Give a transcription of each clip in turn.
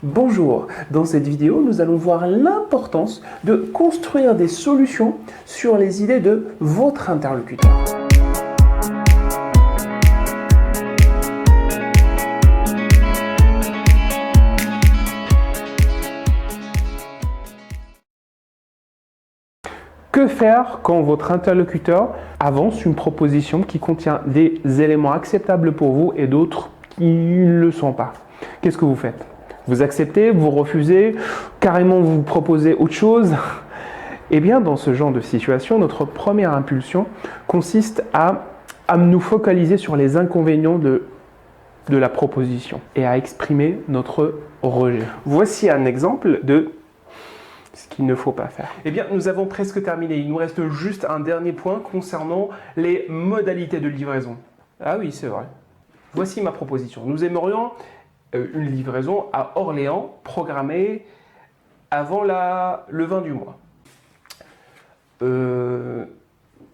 Bonjour, dans cette vidéo, nous allons voir l'importance de construire des solutions sur les idées de votre interlocuteur. Que faire quand votre interlocuteur avance une proposition qui contient des éléments acceptables pour vous et d'autres qui ne le sont pas? Qu'est-ce que vous faites? Vous acceptez, vous refusez, carrément vous proposez autre chose? Eh bien, dans ce genre de situation, notre première impulsion consiste à nous focaliser sur les inconvénients de la proposition et à exprimer notre rejet. Voici un exemple de ce qu'il ne faut pas faire. Eh bien, nous avons presque terminé. Il nous reste juste un dernier point concernant les modalités de livraison. Ah oui, c'est vrai. Voici ma proposition. Nous aimerions une livraison à Orléans programmée avant le 20 du mois.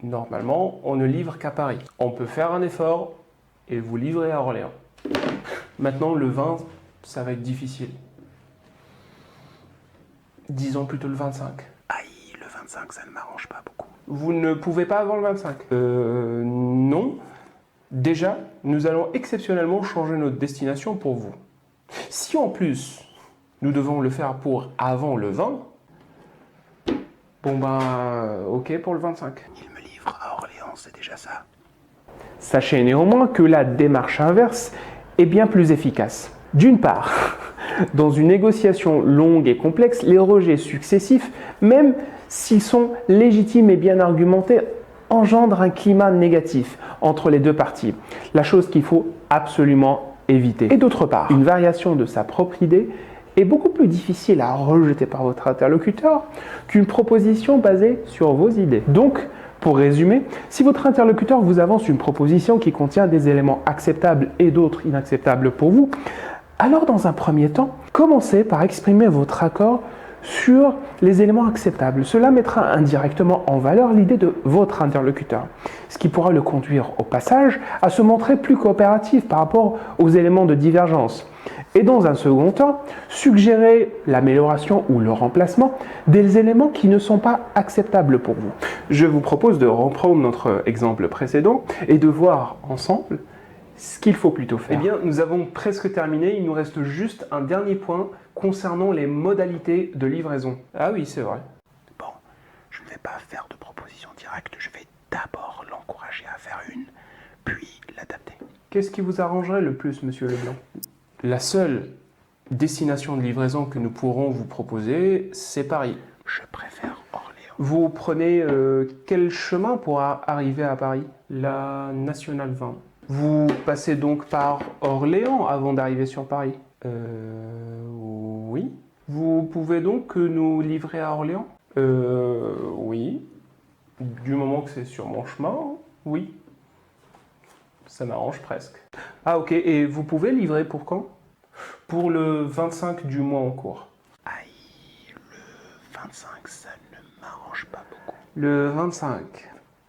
Normalement, on ne livre qu'à Paris. On peut faire un effort et vous livrer à Orléans. Maintenant, le 20, ça va être difficile. Disons plutôt le 25. Aïe, le 25, ça ne m'arrange pas beaucoup. Vous ne pouvez pas avant le 25? Non. Déjà, nous allons exceptionnellement changer notre destination pour vous. Si en plus, nous devons le faire pour avant le 20, bon ben, ok pour le 25. Il me livre à Orléans, c'est déjà ça. Sachez néanmoins que la démarche inverse est bien plus efficace. D'une part, dans une négociation longue et complexe, les rejets successifs, même s'ils sont légitimes et bien argumentés, engendrent un climat négatif entre les deux parties. La chose qu'il faut absolument éviter. Et d'autre part, une variation de sa propre idée est beaucoup plus difficile à rejeter par votre interlocuteur qu'une proposition basée sur vos idées. Donc, pour résumer, si votre interlocuteur vous avance une proposition qui contient des éléments acceptables et d'autres inacceptables pour vous, alors dans un premier temps, commencez par exprimer votre accord sur les éléments acceptables. Cela mettra indirectement en valeur l'idée de votre interlocuteur, ce qui pourra le conduire au passage à se montrer plus coopératif par rapport aux éléments de divergence. Et dans un second temps, suggérer l'amélioration ou le remplacement des éléments qui ne sont pas acceptables pour vous. Je vous propose de reprendre notre exemple précédent et de voir ensemble ce qu'il faut plutôt faire. Eh bien, nous avons presque terminé. Il nous reste juste un dernier point concernant les modalités de livraison. Ah oui, c'est vrai. Bon, je ne vais pas faire de proposition directe. Je vais d'abord l'encourager à faire une, puis l'adapter. Qu'est-ce qui vous arrangerait le plus, monsieur Leblanc? La seule destination de livraison que nous pourrons vous proposer, c'est Paris. Je préfère Orléans. Vous prenez quel chemin pour arriver à Paris? La Nationale 20. Vous passez donc par Orléans avant d'arriver sur Paris? Oui. Vous pouvez donc nous livrer à Orléans? Oui. Du moment que c'est sur mon chemin, oui. Ça m'arrange presque. Ah ok, et vous pouvez livrer pour quand? Pour le 25 du mois en cours. Aïe, le 25, ça ne m'arrange pas beaucoup. Le 25.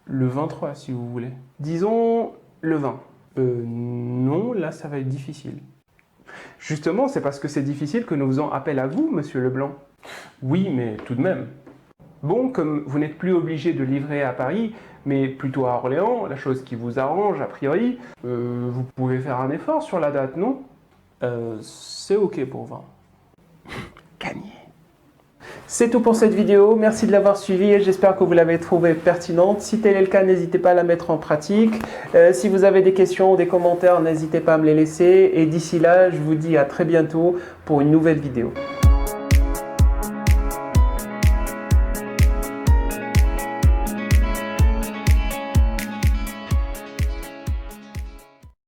Le 23 si vous voulez. Disons le 20. Non, là ça va être difficile. Justement, c'est parce que c'est difficile que nous faisons appel à vous, monsieur Leblanc. Oui, mais tout de même. Bon, comme vous n'êtes plus obligé de livrer à Paris, mais plutôt à Orléans, la chose qui vous arrange a priori, vous pouvez faire un effort sur la date, non? C'est ok pour 20. Gagné. C'est tout pour cette vidéo, merci de l'avoir suivi et j'espère que vous l'avez trouvée pertinente. Si tel est le cas, n'hésitez pas à la mettre en pratique. Si vous avez des questions ou des commentaires, n'hésitez pas à me les laisser. Et d'ici là, je vous dis à très bientôt pour une nouvelle vidéo.